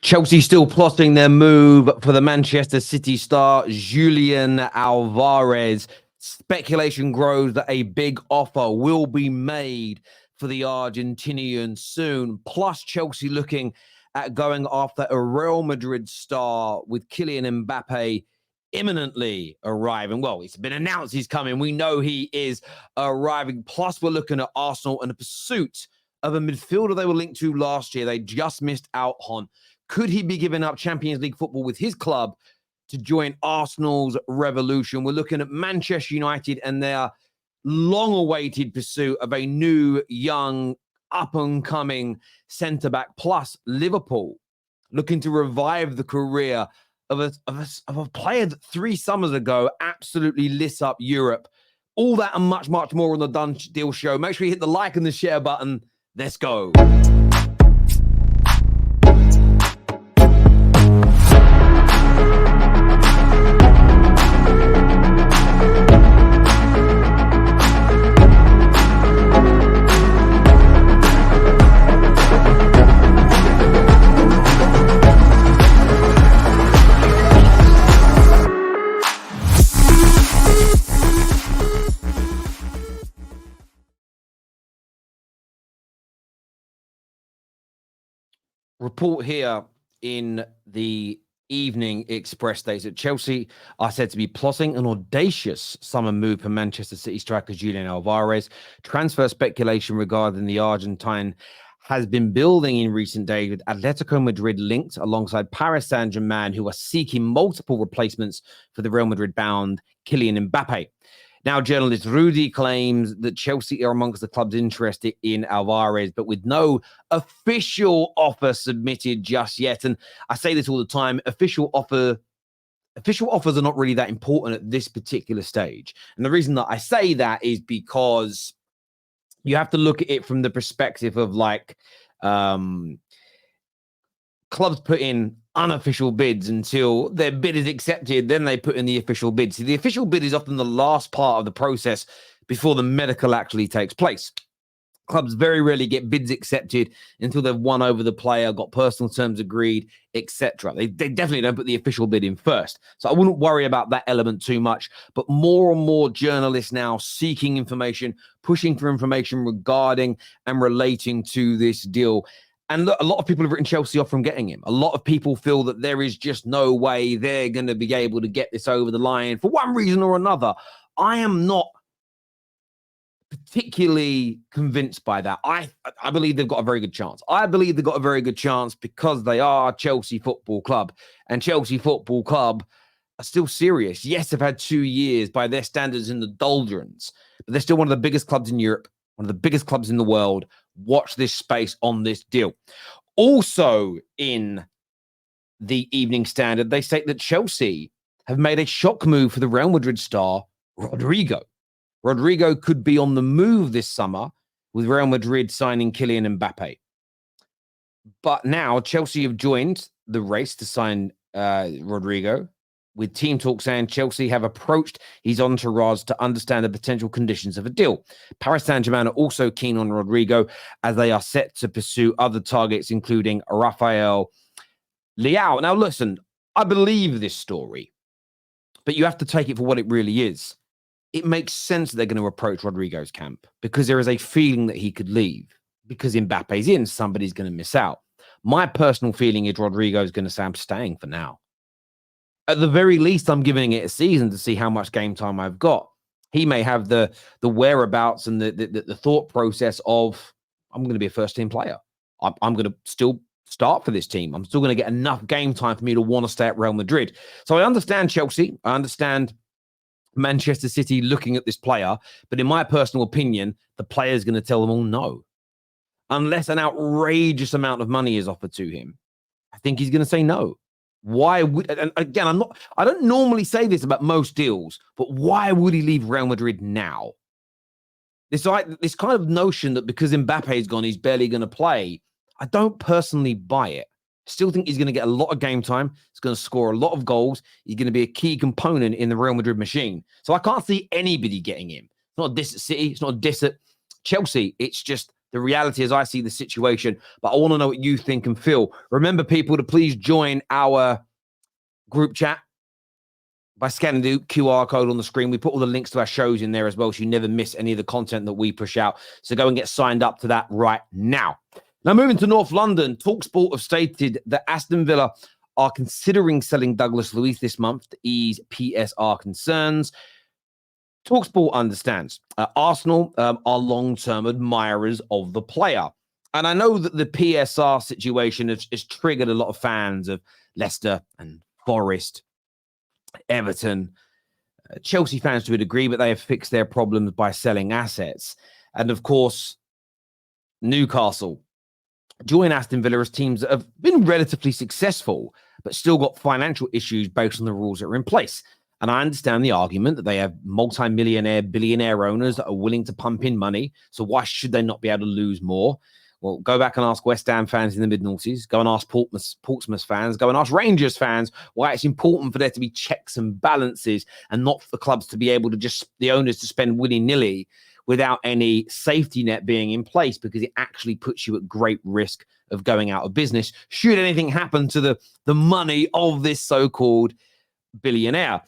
Chelsea still plotting their move for the Manchester City star, Julián Álvarez. Speculation grows that a big offer will be made for the Argentinian soon. Plus, Chelsea looking at going after a Real Madrid star with Kylian Mbappe imminently arriving. Well, it's been announced he's coming. We know he is arriving. Plus, we're looking at Arsenal and the pursuit of a midfielder they were linked to last year. They just missed out on. Could he be giving up Champions League football with his club to join Arsenal's revolution? We're looking at Manchester United and their long-awaited pursuit of a new, young, up-and-coming centre-back. Plus, Liverpool looking to revive the career of a player that 3 summers ago absolutely lit up Europe. All that and much, much more on the Done Deal show. Make sure you hit the like and the share button. Let's go. Report here in the Evening Express states that Chelsea are said to be plotting an audacious summer move for Manchester City striker Julián Álvarez. Transfer speculation regarding the Argentine has been building in recent days, with Atletico Madrid linked alongside Paris Saint-Germain, who are seeking multiple replacements for the Real Madrid-bound Kylian Mbappe. Now, journalist Rudy claims that Chelsea are amongst the clubs interested in Alvarez, but with no official offer submitted just yet. And I say this all the time, official offers are not really that important at this particular stage. And the reason that I say that is because you have to look at it from the perspective of clubs put in unofficial bids until their bid is accepted, then they put in the official bid. See, the official bid is often the last part of the process before the medical actually takes place. Clubs very rarely get bids accepted until they've won over the player, got personal terms agreed, etc. They definitely don't put the official bid in first. So I wouldn't worry about that element too much. But more and more journalists now seeking information, pushing for information regarding and relating to this deal. And look, a lot of people have written Chelsea off from getting him. A lot of people feel that there is just no way they're going to be able to get this over the line for one reason or another. I am not particularly convinced by that. I believe they've got a very good chance. I believe they've got a very good chance because they are Chelsea Football Club. And Chelsea Football Club are still serious. Yes, they've had 2 years by their standards in the doldrums, but they're still one of the biggest clubs in Europe, one of the biggest clubs in the world. Watch this space on this deal. Also in the Evening Standard, they state that Chelsea have made a shock move for the Real Madrid star, Rodrygo. Rodrygo could be on the move this summer, with Real Madrid signing Kylian Mbappe. But now Chelsea have joined the race to sign Rodrygo, with team talk saying Chelsea have approached his entourage to understand the potential conditions of a deal. Paris Saint-Germain are also keen on Rodrygo, as they are set to pursue other targets, including Rafael Leao. Now, listen, I believe this story, but you have to take it for what it really is. It makes sense that they're going to approach Rodrygo's camp because there is a feeling that he could leave. Because Mbappe's in, somebody's going to miss out. My personal feeling is Rodrygo is going to say, I'm staying for now. At the very least, I'm giving it a season to see how much game time I've got. He may have the whereabouts and the thought process of, I'm going to be a first-team player. I'm going to still start for this team. I'm still going to get enough game time for me to want to stay at Real Madrid. So I understand Chelsea. I understand Manchester City looking at this player. But in my personal opinion, the player is going to tell them all no. Unless an outrageous amount of money is offered to him, I think he's going to say no. Why would, and again, I don't normally say this about most deals, but why would he leave Real Madrid now? This kind of notion that because Mbappe's gone, he's barely going to play. I don't personally buy it. I still think he's going to get a lot of game time. He's going to score a lot of goals. He's going to be a key component in the Real Madrid machine. So I can't see anybody getting him. It's not a diss at City. It's not a diss at Chelsea. It's just the reality as I see the situation, but I want to know what you think and feel. Remember, people, to please join our group chat by scanning the QR code on the screen. We put all the links to our shows in there as well, so you never miss any of the content that we push out. So go and get signed up to that right now. Now, moving to North London, TalkSport have stated that Aston Villa are considering selling Douglas Luiz this month to ease PSR concerns. TalkSport understands Arsenal are long-term admirers of the player. And I know that the PSR situation has triggered a lot of fans of Leicester and Forest, Everton, Chelsea fans to a degree, but they have fixed their problems by selling assets. And of course, Newcastle join Aston Villa as teams that have been relatively successful, but still got financial issues based on the rules that are in place. And I understand the argument that they have multi-millionaire, billionaire owners that are willing to pump in money. So why should they not be able to lose more? Well, go back and ask West Ham fans in the mid-noughties. Go and ask Portsmouth fans. Go and ask Rangers fans why it's important for there to be checks and balances and not for clubs to be able to just, the owners to spend willy-nilly without any safety net being in place, because it actually puts you at great risk of going out of business should anything happen to the money of this so-called billionaire.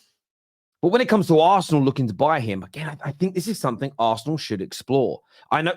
But when it comes to Arsenal looking to buy him, again, I think this is something Arsenal should explore. I know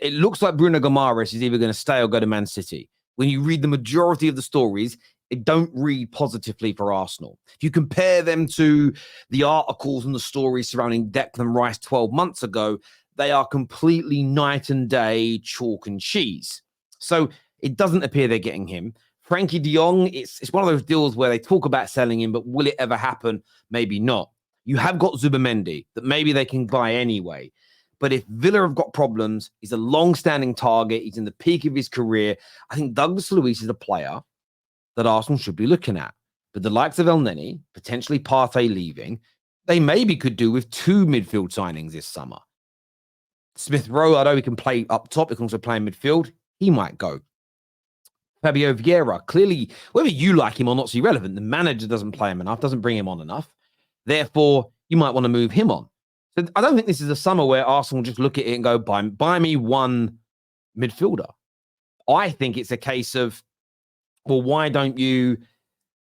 it looks like Bruno Guimaraes is either going to stay or go to Man City. When you read the majority of the stories, it don't read positively for Arsenal. If you compare them to the articles and the stories surrounding Declan Rice 12 months ago, they are completely night and day, chalk and cheese. So it doesn't appear they're getting him. Frankie de Jong, it's one of those deals where they talk about selling him, but will it ever happen? Maybe not. You have got Zubimendi that maybe they can buy anyway. But if Villa have got problems, he's a long-standing target. He's in the peak of his career. I think Douglas Luiz is a player that Arsenal should be looking at. But the likes of El Neni, potentially Partey leaving, they maybe could do with 2 midfield signings this summer. Smith Rowe, I know he can play up top. He can also play in midfield. He might go. Fabio Vieira, clearly, whether you like him or not is irrelevant. The manager doesn't play him enough, doesn't bring him on enough. Therefore, you might want to move him on. So I don't think this is a summer where Arsenal just look at it and go, buy me one midfielder. I think it's a case of, well, why don't you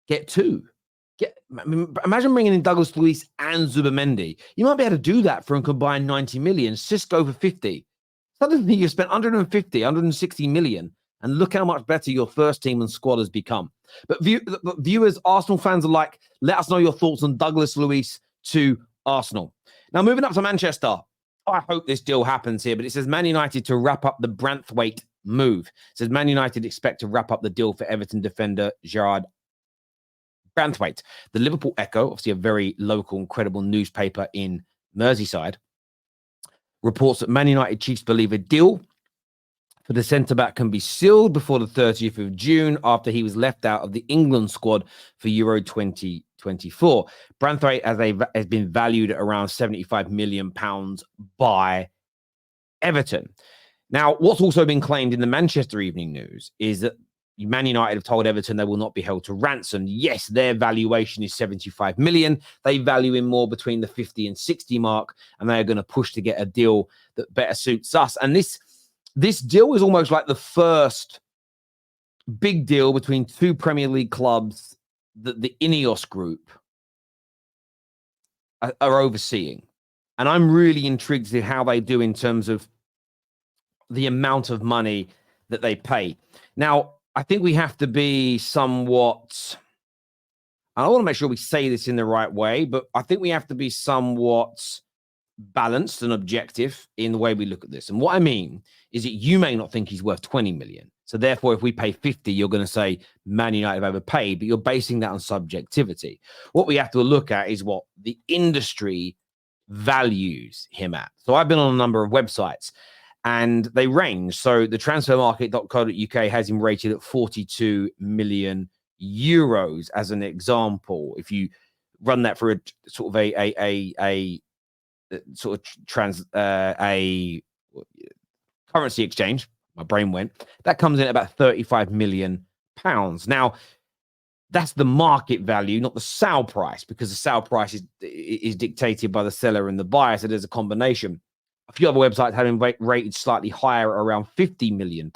get 2? Imagine bringing in Douglas Luiz and Zubimendi. You might be able to do that for a combined 90 million. Cisco for 50. Suddenly you've spent 150, 160 million. And look how much better your first team and squad has become. But viewers, Arsenal fans are like, let us know your thoughts on Douglas Luiz to Arsenal. Now, moving up to Manchester. I hope this deal happens here, but it says Man United to wrap up the Branthwaite move. It says Man United expect to wrap up the deal for Everton defender Jarrad Branthwaite. The Liverpool Echo, obviously a very local and credible newspaper in Merseyside, reports that Man United chiefs believe a deal for the centre-back can be sealed before the 30th of June after he was left out of the England squad for Euro 2024. Branthwaite has been valued at around £75 million by Everton. Now, what's also been claimed in the Manchester Evening News is that Man United have told Everton they will not be held to ransom. Yes, their valuation is 75 million. They value him more between the 50 and 60 mark, and they are going to push to get a deal that better suits us. And this deal is almost like the first big deal between 2 Premier League clubs that the Ineos group are overseeing. And I'm really intrigued to see how they do in terms of the amount of money that they pay. Now, I think we have to be somewhat, I want to make sure we say this in the right way, but I think we have to be somewhat balanced and objective in the way we look at this. And what I mean is that you may not think he's worth 20 million. So therefore, if we pay 50, you're going to say Man United have overpaid, but you're basing that on subjectivity. What we have to look at is what the industry values him at. So I've been on a number of websites and they range. So the transfermarket.co.uk has him rated at 42 million euros as an example. If you run that for a sort of a currency exchange, my brain went, that comes in at about 35 million pounds. Now, that's the market value, not the sale price, because the sale price is dictated by the seller and the buyer. So there's a combination. A few other websites have him rated slightly higher at around £50 million.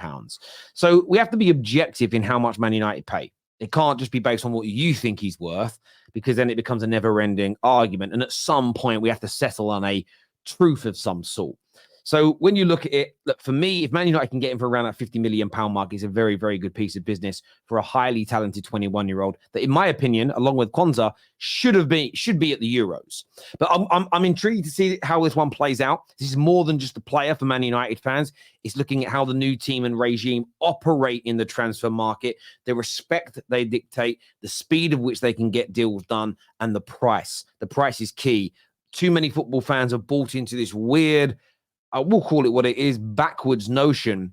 So we have to be objective in how much Man United pay. It can't just be based on what you think he's worth, because then it becomes a never-ending argument. And at some point, we have to settle on a truth of some sort. So when you look at it, look, for me, if Man United can get him for around that £50 million mark, it's a very, very good piece of business for a highly talented 21-year-old that, in my opinion, along with Konsa, should be at the Euros. But I'm intrigued to see how this one plays out. This is more than just a player for Man United fans. It's looking at how the new team and regime operate in the transfer market, the respect that they dictate, the speed of which they can get deals done, and the price. The price is key. Too many football fans have bought into this weird, I will call it what it is, backwards notion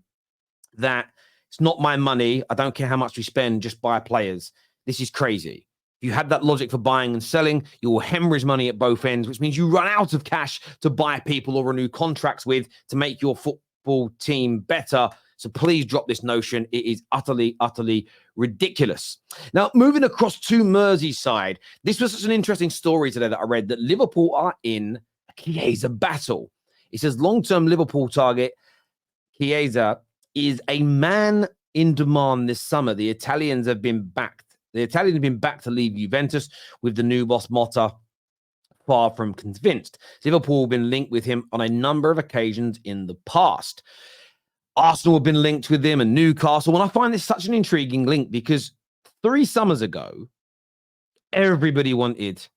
that it's not my money. I don't care how much we spend, just buy players. This is crazy. If you had that logic for buying and selling, you will hemorrhage money at both ends, which means you run out of cash to buy people or renew contracts with to make your football team better. So please drop this notion. It is utterly, utterly ridiculous. Now, moving across to Merseyside, this was such an interesting story today that I read that Liverpool are in a Chiesa battle. It says long-term Liverpool target Chiesa is a man in demand this summer. The Italians have been backed. The Italians have been backed to leave Juventus, with the new boss Motta far from convinced. Liverpool have been linked with him on a number of occasions in the past. Arsenal have been linked with him, and Newcastle. And I find this such an intriguing link because 3 summers ago, everybody wanted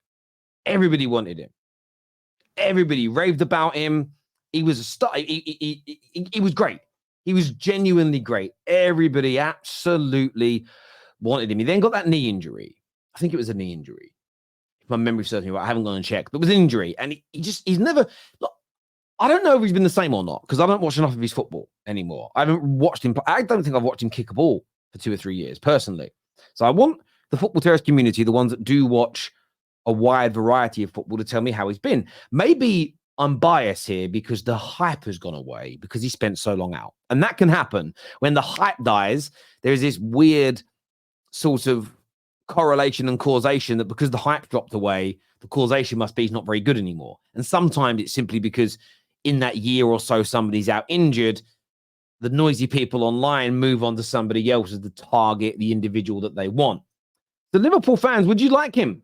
him. Everybody raved about him. He was a star. He was great. He was genuinely great. Everybody absolutely wanted him. He then got that knee injury. I think it was a knee injury. If my memory serves me right, I haven't gone and checked, but it was an injury. And he's never, look, I don't know if he's been the same or not, because I don't watch enough of his football anymore. I haven't watched him. I don't think I've watched him kick a ball for 2 or 3 years, personally. So I want the Football Terrace community, the ones that do watch a wide variety of football, to tell me how he's been. Maybe I'm biased here because the hype has gone away because he spent so long out. And that can happen. When the hype dies, there's this weird sort of correlation and causation that because the hype dropped away, the causation must be he's not very good anymore. And sometimes it's simply because in that year or so, somebody's out injured. The noisy people online move on to somebody else as the target, the individual that they want. The Liverpool fans, would you like him?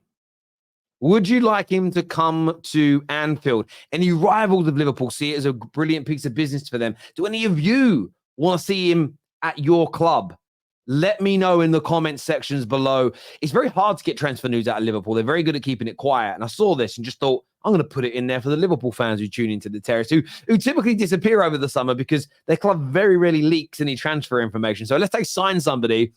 Would you like him to come to Anfield? Any rivals of Liverpool see it as a brilliant piece of business for them? Do any of you want to see him at your club? Let me know in the comment sections below. It's very hard to get transfer news out of Liverpool. They're very good at keeping it quiet. And I saw this and just thought, I'm going to put it in there for the Liverpool fans who tune into the Terrace, who typically disappear over the summer because their club very rarely leaks any transfer information. So let's say sign somebody.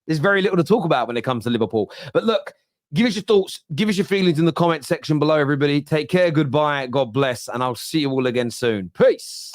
There's very little to talk about when it comes to Liverpool. But look, give us your thoughts. Give us your feelings in the comment section below, everybody. Take care. Goodbye. God bless. And I'll see you all again soon. Peace.